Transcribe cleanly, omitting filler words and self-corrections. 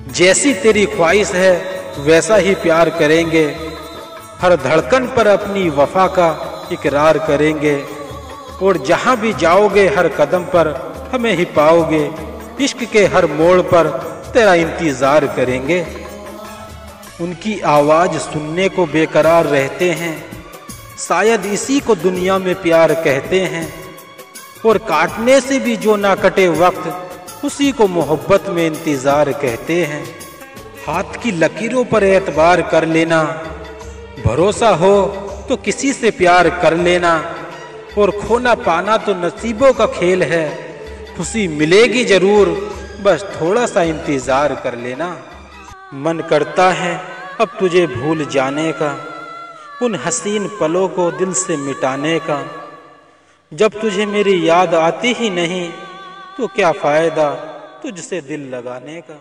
जैसी तेरी ख्वाहिश है वैसा ही प्यार करेंगे, हर धड़कन पर अपनी वफा का इकरार करेंगे, और जहां भी जाओगे हर कदम पर हमें ही पाओगे, इश्क के हर मोड़ पर तेरा इंतजार करेंगे। उनकी आवाज सुनने को बेकरार रहते हैं, शायद इसी को दुनिया में प्यार कहते हैं, और काटने से भी जो ना कटे वक्त उसी को मोहब्बत में इंतजार कहते हैं। हाथ की लकीरों पर एतबार कर लेना, भरोसा हो तो किसी से प्यार कर लेना, और खोना पाना तो नसीबों का खेल है, खुशी मिलेगी जरूर बस थोड़ा सा इंतजार कर लेना। मन करता है अब तुझे भूल जाने का, उन हसीन पलों को दिल से मिटाने का, जब तुझे मेरी याद आती ही नहीं तो क्या फायदा तुझसे दिल लगाने का।